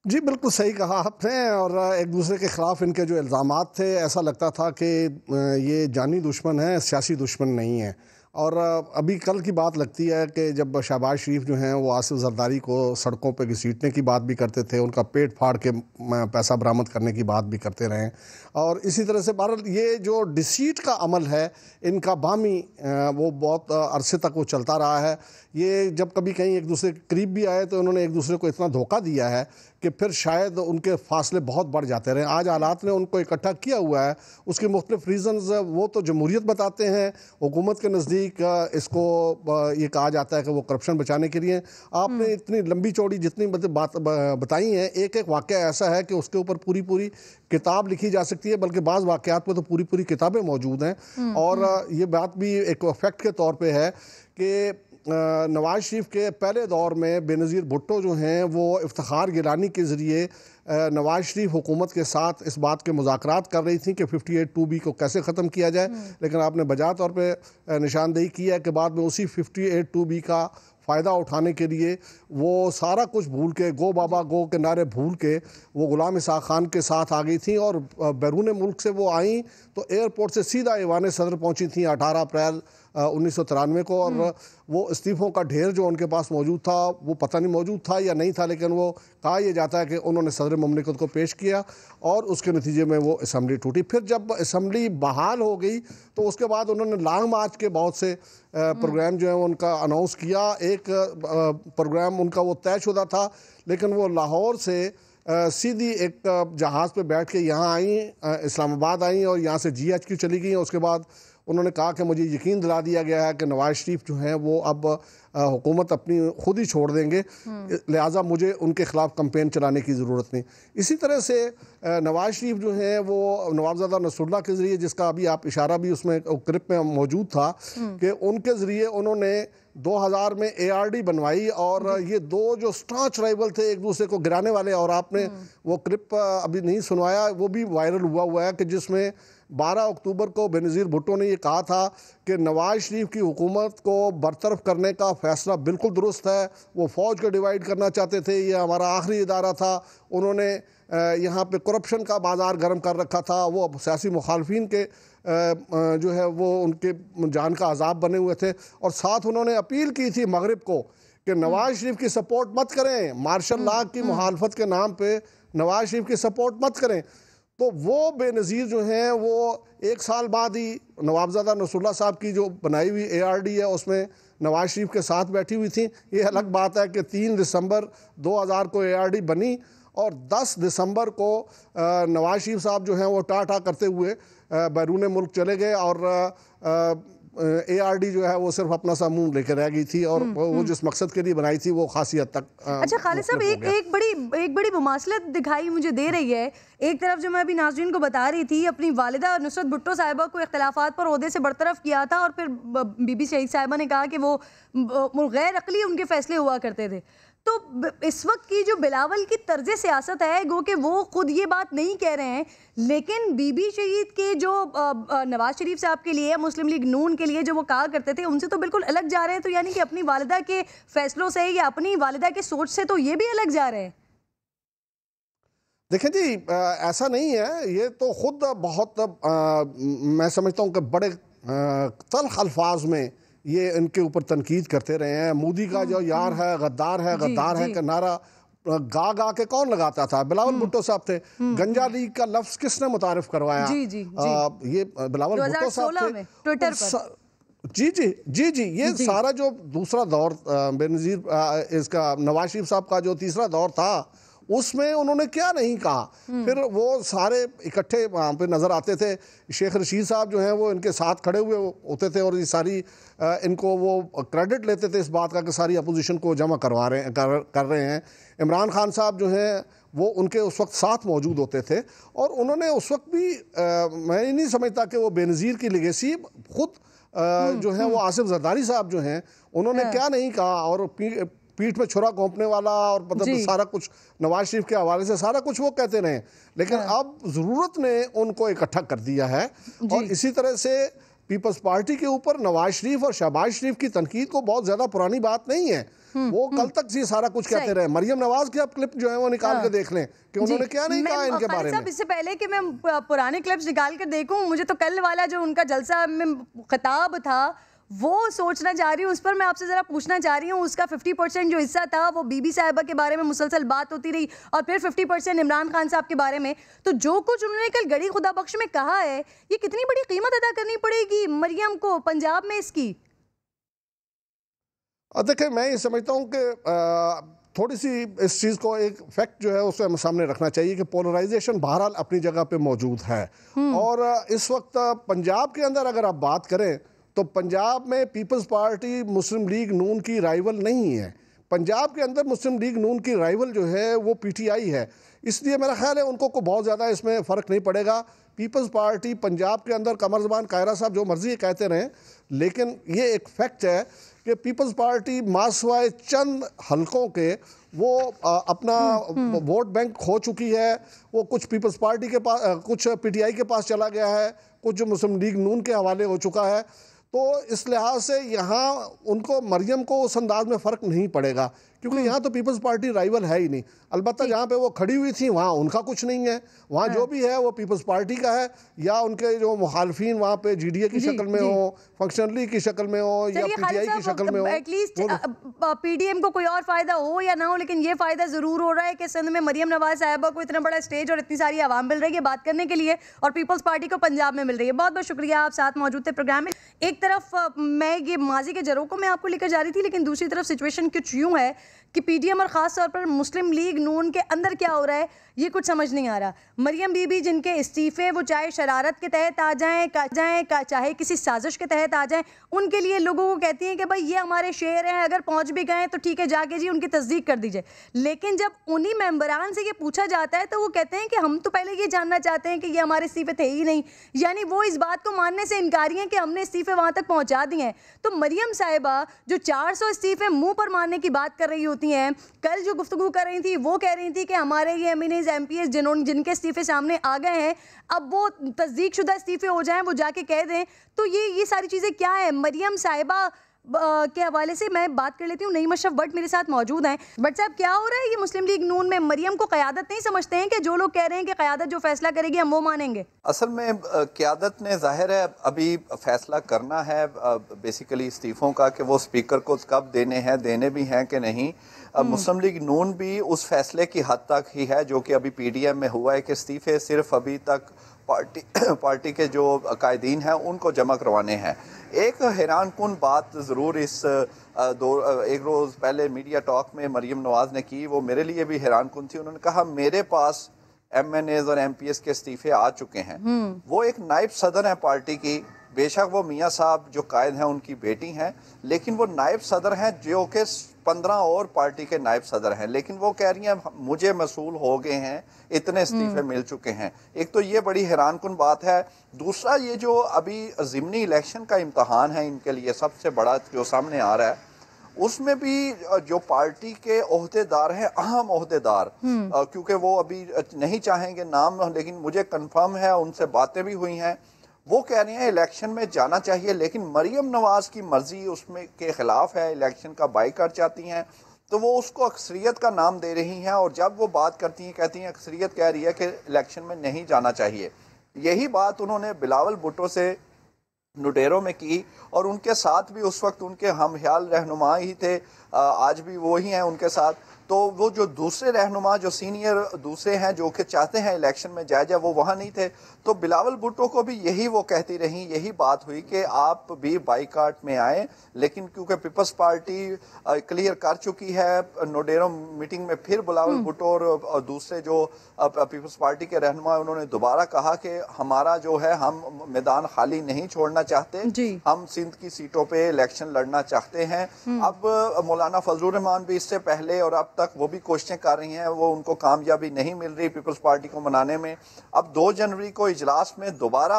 जी बिल्कुल सही कहा आपने। और एक दूसरे के ख़िलाफ़ इनके जो इल्ज़ामात थे, ऐसा लगता था कि ये जानी दुश्मन है, सियासी दुश्मन नहीं है। और अभी कल की बात लगती है कि जब शहबाज शरीफ जो हैं वो आसिफ जरदारी को सड़कों पे घसीटने की बात भी करते थे, उनका पेट फाड़ के पैसा बरामद करने की बात भी करते रहे। और इसी तरह से बहरहाल ये जो डिसीट का अमल है इनका बामी वो बहुत अरसे तक वो चलता रहा है। ये जब कभी कहीं एक दूसरे के करीब भी आए तो उन्होंने एक दूसरे को इतना धोखा दिया है कि फिर शायद उनके फासले बहुत बढ़ जाते रहे। आज हालात ने उनको इकट्ठा किया हुआ है, उसके मुख्तलिफ रीज़न्स वो तो जमहूरियत बताते हैं, हुकूमत के नज़दीक इसको ये कहा जाता है कि वो करप्शन बचाने के लिए। आपने इतनी लंबी चौड़ी जितनी बात बताई हैं, एक एक वाक़या ऐसा है कि उसके ऊपर पूरी पूरी किताब लिखी जा सकती है, बल्कि बाज़ वाक़यात में तो पूरी पूरी किताबें मौजूद हैं। और ये बात भी एक फैक्ट के तौर पर है कि नवाज शरीफ के पहले दौर में बेनज़ीर भुट्टो जो हैं वो इफ्तिखार गिलानी के ज़रिए नवाज शरीफ हुकूमत के साथ इस बात के मुज़ाकरात कर रही थी कि 58(2)B को कैसे ख़त्म किया जाए, लेकिन आपने बजा तौर पे निशानदेही की है कि बाद में उसी 58(2)B का फ़ायदा उठाने के लिए वो सारा कुछ भूल के, गो बाबा गो के नारे भूल के वो गुलाम इसहाक़ खान के साथ आ गई थी। और बैरून मुल्क से वो आई तो एयरपोर्ट से सीधा ईवान सदर पहुंची थी 18 अप्रैल 1993 को। और वो इस्तीफ़ों का ढेर जो उनके पास मौजूद था वो पता नहीं मौजूद था या नहीं था, लेकिन वो कहा यह जाता है कि उन्होंने सदर मुमलिकत को पेश किया और उसके नतीजे में वो असम्बली टूटी। फिर जब असम्बली बहाल हो गई तो उसके बाद उन्होंने लॉन्ग मार्च के बहुत से प्रोग्राम जो है उनका अनाउंस किया। एक प्रोग्राम उनका वो तयशुदा था, लेकिन वो लाहौर से सीधी एक जहाज़ पे बैठ के यहाँ आई, इस्लामाबाद आई और यहाँ से GHQ चली गई। उसके बाद उन्होंने कहा कि मुझे यकीन दिला दिया गया है कि नवाज शरीफ जो हैं वो अब हुकूमत अपनी खुद ही छोड़ देंगे, लिहाजा मुझे उनके ख़िलाफ़ कैंपेन चलाने की ज़रूरत नहीं। इसी तरह से नवाज शरीफ जो हैं वो नवाबज़ादा नसरुल्लाह के ज़रिए, जिसका अभी आप इशारा भी उसमें क्लिप में मौजूद था कि उनके ज़रिए उन्होंने 2000 में ARD बनवाई और ये दो जो स्टांच राइवल थे एक दूसरे को गिराने वाले, और आपने वो क्लिप अभी नहीं सुनवाया, वो भी वायरल हुआ है कि जिसमें 12 अक्टूबर को बेनज़ीर भुट्टो ने ये कहा था कि नवाज शरीफ की हुकूमत को बरतरफ करने का फ़ैसला बिल्कुल दुरुस्त है, वो फ़ौज को डिवाइड करना चाहते थे, ये हमारा आखिरी इदारा था, उन्होंने यहाँ पे करप्शन का बाज़ार गर्म कर रखा था, वो सियासी मुखालफिन के जो है वो उनके जान का अजाब बने हुए थे। और साथ उन्होंने अपील की थी मगरिब को कि नवाज शरीफ की सपोर्ट मत करें, मार्शल लॉ की मुखालफत के नाम पे नवाज शरीफ की सपोर्ट मत करें। तो वो बेनज़ीर जो हैं वो एक साल बाद ही नवाबज़ादा नसरुल्लाह साहब की जो बनाई हुई ARD है उसमें नवाज शरीफ के साथ बैठी हुई थी। ये अलग बात है कि 3 दिसंबर 2000 को ARD बनी और 10 दिसंबर को नवाज शरीफ साहब जो हैं वो टाटा करते हुए बैरून मुल्क चले गए और ARD जो है वो सिर्फ अपना सा मुंह लेकर रह गई थी और वो जिस मकसद के लिए बनाई थी वो खासी हद तक अच्छा खालिद साहब एक बड़ी मुमासलत दिखाई मुझे दे रही है। एक तरफ जो मैं अभी नाज़रीन को बता रही थी, अपनी वालिदा नुसरत भुट्टो साहिबा को इख्तिलाफात पर ओहदे से बरतरफ किया था और फिर बीबी शहीद साहिबा ने कहा कि वो गैर अक़ली उनके फैसले हुआ करते थे। तो इस वक्त की जो बिलावल की तर्ज सियासत है, गो कि वो खुद ये बात नहीं कह रहे हैं, लेकिन बीबी शहीद के जो नवाज शरीफ साहब के लिए, मुस्लिम लीग नून के लिए जो वो कहा करते थे उनसे तो बिल्कुल अलग जा रहे हैं। तो यानी कि अपनी वालिदा के फैसलों से या अपनी वालिदा की सोच से तो ये भी अलग जा रहे हैं। देखें जी, ऐसा नहीं है, ये तो खुद बहुत मैं समझता हूँ कि बड़े तल्ख अल्फाज में ये इनके ऊपर तनकीद करते रहे हैं। मोदी का जो यार है गद्दार है का नारा गा के कौन लगाता था? बिलावल भुट्टो साहब थे। गंजा लीग का लफ्ज किसने मुतारिफ करवाया? ये बिलावल भुट्टो साहब थे ट्विटर पर। जी ये सारा जो दूसरा दौर बेनज़ीर इसका नवाज शरीफ साहब का जो तीसरा दौर था उसमें उन्होंने क्या नहीं कहा। फिर वो सारे इकट्ठे वहाँ पे नज़र आते थे। शेख रशीद साहब जो हैं वो इनके साथ खड़े हुए होते थे और ये सारी इनको वो क्रेडिट लेते थे इस बात का कि सारी अपोजिशन को जमा कर रहे हैं। इमरान खान साहब जो हैं वो उनके उस वक्त साथ मौजूद होते थे और उन्होंने उस वक्त भी मैं नहीं समझता कि वो बेनज़ीर की लेगेसी खुद जो है वो आसिफ जरदारी साहब जो हैं उन्होंने क्या नहीं कहा और पीठ में छुरा घोंपने वाला और मतलब सारा कुछ नवाज शरीफ के हवाले से सारा कुछ वो कहते रहे। लेकिन अब ज़रूरत ने उनको इकट्ठा कर दिया है और इसी तरह से पीपल्स पार्टी के ऊपर नवाज शरीफ और शहबाज शरीफ की तनकीद को बहुत ज़्यादा पुरानी बात नहीं है। वो कल तक ये सारा कुछ कहते रहे। मरियम नवाज की आप क्लिप जो है वो निकाल के देख लें कि उन्होंने क्या नहीं कहा इनके बारे में। इससे पहले कि मैं पुराने क्लिप्स निकाल कर देखूं, मुझे तो कल वाला जो उनका जलसा में खिताब था वो सोचना चाह रही हूँ, उस पर मैं आपसे जरा पूछना चाह रही हूँ। उसका 50% जो हिस्सा था वो बीबी साहिबा के बारे में मुसलसल बात होती रही और फिर 50% इमरान खान साहब के बारे में। तो जो कुछ उन्होंने कल गड़ी खुदा बख्श में कहा है, ये कितनी बड़ी कीमत अदा करनी पड़ेगी मरियम को पंजाब में इसकी? देखिए, मैं ये समझता हूँ कि थोड़ी सी इस चीज़ को एक फैक्ट जो है उसे हम सामने रखना चाहिए कि पोलराइजेशन बहरहाल अपनी जगह पे मौजूद है। और इस वक्त पंजाब के अंदर अगर आप बात करें तो पंजाब में पीपल्स पार्टी मुस्लिम लीग नून की राइवल नहीं है। पंजाब के अंदर मुस्लिम लीग नून की राइवल जो है वो पीटीआई है। इसलिए मेरा ख्याल है उनको को बहुत ज़्यादा इसमें फ़र्क नहीं पड़ेगा। पीपल्स पार्टी पंजाब के अंदर कमर ज़बान कायरा साहब जो मर्जी कहते रहें, लेकिन ये एक फैक्ट है कि पीपल्स पार्टी मासवाए चंद हलकों के वो अपना वोट बैंक खो चुकी है। वो कुछ पीपल्स पार्टी के पास, कुछ पीटीआई के पास चला गया है, कुछ मुस्लिम लीग नून के हवाले हो चुका है। तो इस लिहाज से यहाँ उनको मरियम को उस अंदाज में फ़र्क नहीं पड़ेगा, क्योंकि यहाँ तो पीपल्स पार्टी राइवल है ही नहीं। अलबत्ता जहाँ पे वो खड़ी हुई थी वहाँ उनका कुछ नहीं है, वहाँ जो भी है वो पीपल्स पार्टी का है, या उनके जो मुखालफिन वहाँ पे जीडीए की शक्ल में हो, फंक्शनली की शक्ल में हो, या पीटीआई की शक्ल में हो। एटलीस्ट पीडीएम को कोई और फायदा हो या ना हो, लेकिन ये फायदा जरूर हो रहा है कि सिंध में मरियम नवाज साहिबा को इतना बड़ा स्टेज और इतनी सारी आवाम मिल रही है बात करने के लिए, और पीपल्स पार्टी को पंजाब में मिल रही है। बहुत बहुत शुक्रिया, आप साथ मौजूद थे प्रोग्राम में। एक तरफ मैं ये माजी के झरोकों में आपको लेकर जा रही थी, लेकिन दूसरी तरफ सिचुएशन कुछ यूं है कि पीडीएम और ख़ास तौर पर मुस्लिम लीग नून के अंदर क्या हो रहा है ये कुछ समझ नहीं आ रहा। मरियम बीबी जिनके इस्तीफ़े वो चाहे शरारत के तहत आ जाएं चाहे किसी साजिश के तहत आ जाएं, उनके लिए लोगों को कहती हैं कि भाई ये हमारे शेर हैं, अगर पहुंच भी गए तो ठीक है जाके जी उनकी तस्दीक कर दीजिए। लेकिन जब उन्हीं मेंबरान से ये पूछा जाता है तो वो कहते हैं कि हम तो पहले ये जानना चाहते हैं कि ये हमारे इस्तीफ़े थे ही नहीं। यानी वो इस बात को मानने से इनकारी हैं कि हमने इस्तीफ़े वहाँ तक पहुँचा दिए हैं। तो मरियम साहिबा जो 400 इस्तीफ़े मुँह पर मारने की बात कर रही होती हैं, कल जो गुफ्तगू कर रही थी वो कह रही थी कि हमारे ये एमएनएस एमपीएस जिनके इस्तीफे सामने आ गए हैं अब वो तस्दीक शुदा इस्तीफे हो जाएं, वो जाके कह दें। तो ये सारी चीज़ें क्या है? मरियम साहिबा के हवाले से मैं बात कर लेती हूँ। नईम अशरफ भट्ट मेरे साथ मौजूद हैं। भट्ट साहब, क्या हो रहा है ये मुस्लिम लीग नून में? मरियम को क़यादत नहीं समझते हैं कि जो लोग कह रहे हैं कि क़यादत जो फैसला करेगी हम वो मानेंगे? असल में क़यादत ने ज़ाहिर है अभी फैसला करना है बेसिकली इस्तीफ़ों का, कि वो स्पीकर को कब देने हैं, देने भी हैं कि नहीं। मुस्लिम लीग नून भी उस फैसले की हद तक ही है जो कि अभी पीडीएम में हुआ है कि इस्तीफ़े सिर्फ अभी तक पार्टी के जो कायदीन हैं उनको जमा करवाने हैं। एक हैरान कुन बात ज़रूर इस एक रोज़ पहले मीडिया टॉक में मरियम नवाज़ ने की, वो मेरे लिए भी हैरान कुन थी। उन्होंने कहा मेरे पास एमएनएज़ और एमपीएस के इस्तीफ़े आ चुके हैं। वो एक नायब सदर है पार्टी की, बेशक वो मियाँ साहब जो कायद हैं उनकी बेटी हैं, लेकिन वो नायब सदर हैं जो कि 15 और पार्टी के नायब सदर हैं, लेकिन वो कह रही हैं मुझे मसूल हो गए हैं, इतने इस्तीफे मिल चुके हैं। एक तो ये बड़ी हैरान कुन बात है। दूसरा, ये जो अभी ज़िमनी इलेक्शन का इम्तहान है इनके लिए सबसे बड़ा जो सामने आ रहा है, उसमें भी जो पार्टी के ओहदेदार हैं, अहम ओहदेदार, क्योंकि वो अभी नहीं चाहेंगे नाम, लेकिन मुझे कंफर्म है, उनसे बातें भी हुई हैं, वो कह रही हैं इलेक्शन में जाना चाहिए, लेकिन मरियम नवाज की मर्जी उसमें के खिलाफ है, इलेक्शन का बाइकआउट चाहती हैं। तो वो उसको अक्सरियत का नाम दे रही हैं, और जब वो बात करती हैं कहती हैं अक्सरियत कह रही है कि इलेक्शन में नहीं जाना चाहिए। यही बात उन्होंने बिलावल भुट्टो से नुडेरो में की, और उनके साथ भी उस वक्त उनके हमख्याल रहनुमा ही थे, आज भी वो ही हैं उनके साथ। तो वो जो दूसरे रहनुमा जो सीनियर दूसरे हैं जो कि चाहते हैं इलेक्शन में जाए, वो वहाँ नहीं थे। तो बिलावल भुट्टो को भी यही वो कहती रही, यही बात हुई कि आप भी बाइकाट में आए, लेकिन क्योंकि पीपल्स पार्टी क्लियर कर चुकी है नोडेरो मीटिंग में, फिर बिलावल भुट्टो और दूसरे जो पीपल्स पार्टी के रहनुमा उन्होंने दोबारा कहा कि हमारा जो है हम मैदान खाली नहीं छोड़ना चाहते, हम सिंध की सीटों पर इलेक्शन लड़ना चाहते हैं। अब मौलाना फजलुर रहमान भी इससे पहले और अब तक वो भी कोशिशें कर रही हैं, वो उनको कामयाबी नहीं मिल रही पीपल्स पार्टी को मनाने में। अब 2 जनवरी को इजलास में दोबारा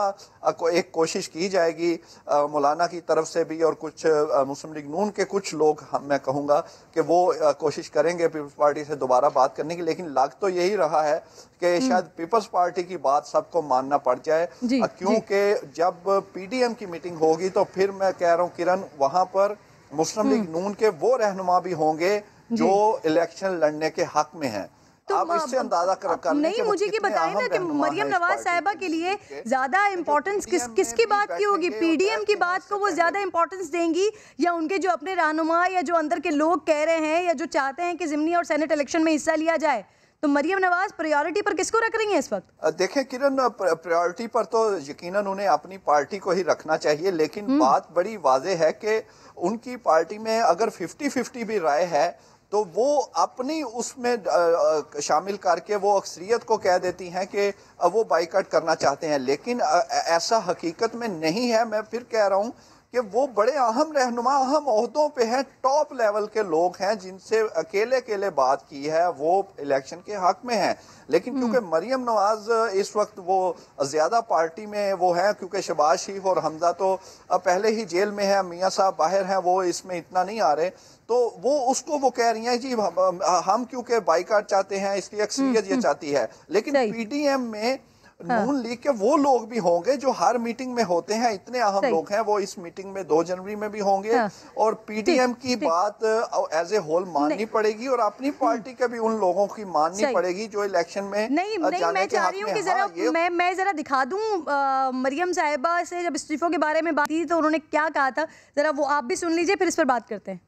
एक कोशिश की जाएगी मौलाना की तरफ से भी, और कुछ मुस्लिम लीग नून के कुछ लोग, मैं कहूँगा कि वो कोशिश करेंगे पीपल्स पार्टी से दोबारा बात करने की। लेकिन लग तो यही रहा है कि शायद पीपल्स पार्टी की बात सबको मानना पड़ जाए, क्योंकि जब पीडीएम की मीटिंग होगी तो फिर मैं कह रहा हूँ किरण, वहाँ पर मुस्लिम लीग नून के वो रहनुमा भी होंगे जो इलेक्शन लड़ने के हक में हैं। तो आप इससे अंदाजा कर नहीं, मुझे ये बताइए ना कि मरियम नवाज साहिबा के लिए ज्यादा इंपॉर्टेंस किसकी बात की होगी? पीडीएम की बात को वो ज्यादा इंपॉर्टेंस देंगी, या उनके जो अपने रहनुमा या जो अंदर के लोग कह रहे हैं या जो चाहते हैं कि ज़िमनी और सेनेट इलेक्शन में हिस्सा लिया जाए? तो मरियम नवाज प्रायोरिटी पर किसको रख रही हैं इस वक्त? देखें किरण, प्रायोरिटी पर तो यकीनन उन्हें अपनी पार्टी को ही रखना चाहिए, लेकिन बात बड़ी वाज़ेह है कि उनकी पार्टी में अगर 50-50 भी राय है तो वो अपनी उसमें शामिल करके वो अक्सरियत को कह देती हैं कि वो बाइकआउट करना चाहते हैं, लेकिन ऐसा हकीकत में नहीं है। मैं फिर कह रहा हूँ कि वो बड़े अहम रहनुमा, अहम ओहदों पे हैं, टॉप लेवल के लोग हैं जिनसे अकेले अकेले बात की है, वो इलेक्शन के हक में हैं। लेकिन क्योंकि मरियम नवाज इस वक्त वो ज़्यादा पार्टी में वो है, क्योंकि शहबाज शरीफ और हमजा तो पहले ही जेल में है, मियाँ साहब बाहर हैं, वो इसमें इतना नहीं आ रहे, तो वो उसको वो कह रही हैं जी हम क्योंकि बाइकआउट चाहते हैं, इसकी अक्सरियत ये चाहती है। लेकिन पीडीएम में नून लीग के वो लोग भी होंगे जो हर मीटिंग में होते हैं, इतने अहम लोग हैं, वो इस मीटिंग में 2 जनवरी में भी होंगे, और पीडीएम की बात एज ए होल माननी पड़ेगी और अपनी पार्टी के भी उन लोगों की माननी पड़ेगी जो इलेक्शन में नहीं, मैं चाह रही हूँ कि जरा मैं जरा दिखा दूं मरियम साहिबा से जब इस्तीफों के बारे में बात की तो उन्होंने क्या कहा था, जरा वो आप भी सुन लीजिए, फिर इस पर बात करते हैं।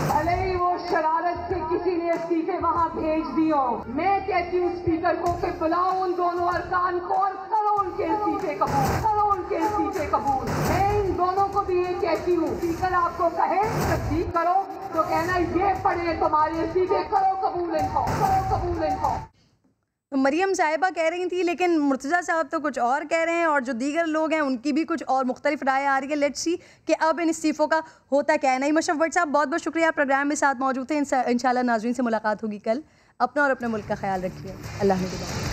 भले ही वो शरारत से किसी ने इस्तीफे वहाँ भेज दियो, मैं कहती हूँ स्पीकर को कि बुलाओ उन दोनों अरकान को और करो उनके इस्तीफे कबूल, करो उनके इस्तीफे कबूल। मैं इन दोनों को भी ये कहती हूँ, स्पीकर आपको कहे तस्दीक करो तो कहना ये पढ़े तुम्हारे इस्तीफे, करो कबूल इनको, करो कबूल इनको। मरियम साहिबा कह रही थी, लेकिन मुर्तज़ा साहब तो कुछ और कह रहे हैं और जो दीगर लोग हैं उनकी भी कुछ और मुख्तलिफ राय आ रही है। लेट्स सी कि अब इन इस्तीफ़ों का होता क्या है। नहीं, मशरफ भट्ट साहब बहुत बहुत शुक्रिया, प्रोग्राम में साथ मौजूद थे। इंशाल्लाह नाज़रीन से मुलाकात होगी कल। अपना और अपने मुल्क का ख्याल रखिए। अल्लाह ने